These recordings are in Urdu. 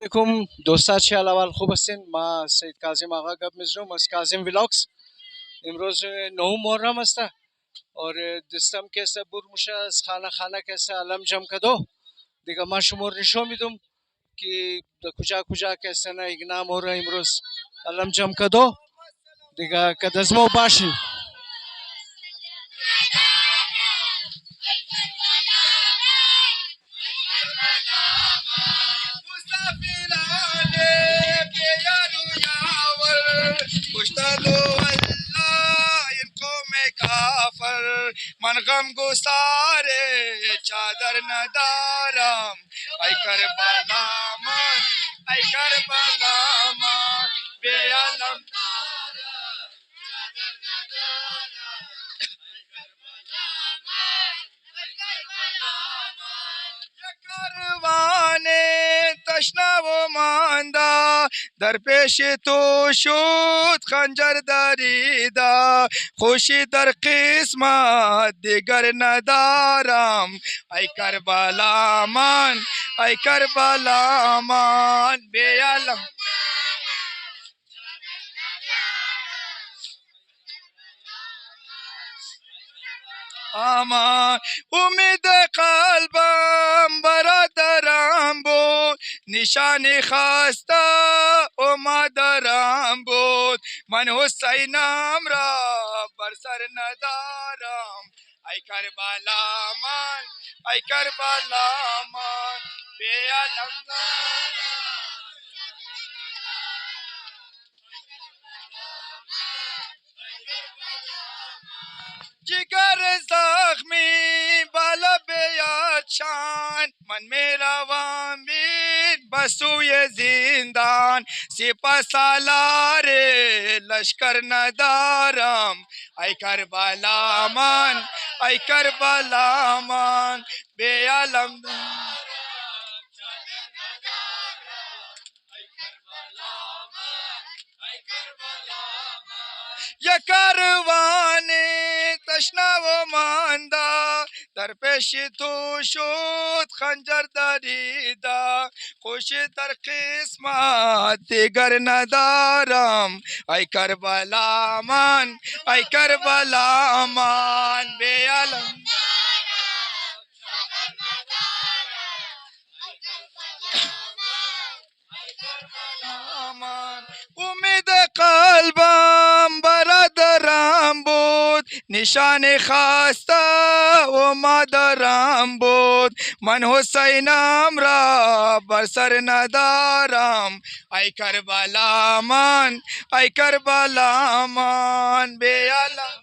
عليكم دوستان شال اول خوب هستین. ما سید کاظم آقا گپ میزنم از کاظم ویلاکس. امروز 9 محرم است اور دستم کیسه برموشه از خانه خانه کیسه علم جمع کدو دیگه ما شمار نشون میدم که کجا کجا کیسه نه اگنام اور امروز علم جمع کدو دیگه کدزمو باشین. من غم گساره چادر ندارم ای کربلا من ای کربلا من بی علم چادر ندارم ای کربلا من ای کربلا من یک کاروان تشنه و مانده در پیش تو شد خنجر دریده خوشی در قسمت دیگر ندارم ای کربلا من ای کربلا من بی علم امان امید قلبم برادرم بود نشان خسته و مادرم بود من حسینم را بر سر ندارم ای کربلا من ای کربلا من بی علم جگر زخمی بالا بیاد شان من میروم بین بسوی زندان سپه سالار لشکر ندارم ای کربلا من ای کربلا من بی علم یک کاروان تشنه و مانده در پیش تو شد خنجر دریده خوشی در قسمت دیگر ندارم ای کربلا من ای کربلا من بی علم امید قلبم برادرم بود نشان خسته و مادرم بود من حسینم را بر سر ندارم ای کربلا من ای کربلا من بی علم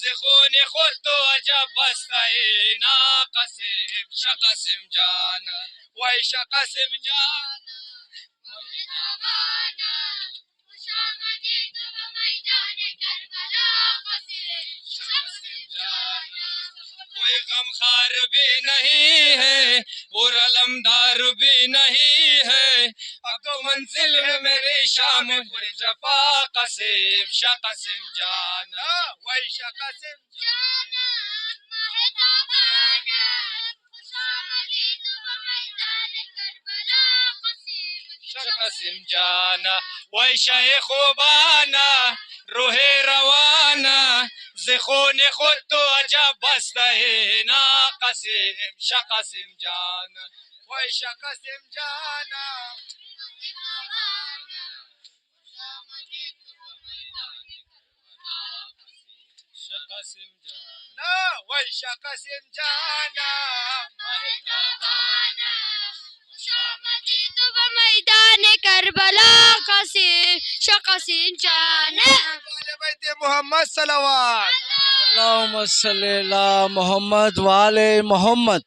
زخون خود تو عجب بسته ناقسم شقسم جانا وای شقسم جانا محتابانا خوش آمدی تو به میدان کربلا قسم شقسم جانا کوئی غم خار بھی نہیں ہے اور علمدار بھی نہیں ہے اب تو منزل میں میری شام جفا قسم شقسم جانا وای شقسم جانا محتابانا خوش آمدی تو به میدان کربلا قسم شقسم جانا وای شای خوبانا روح روانا زخون خود تو عجب بسته ہے ناقسم شقسم جانا وای شقسم جانا شقسم جانا وای شقسم جانا خوش آمدی تو به میدان کربلا قسم شقسم جانا بیت محمد صلوات اللهم صل علی محمد و آل محمد.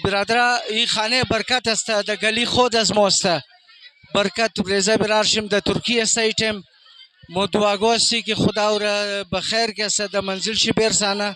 برادرا این خانه برکت است در گلی خود از ما است برکت رضا برارشم در ترکیه است ایتم ما دعاگو هستی که خدا او را بخیر کسه در منزلش برسانه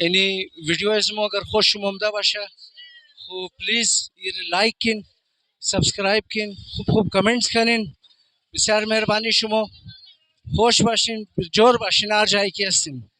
یعنی ویدیو از ما اگر خوش اومده باشه خب پلیز این لایک کن سابسکرایب کن خوب خوب کامنت کنین بسیار مهربانی شما خوش باشین جور باشین هر جایی که هستین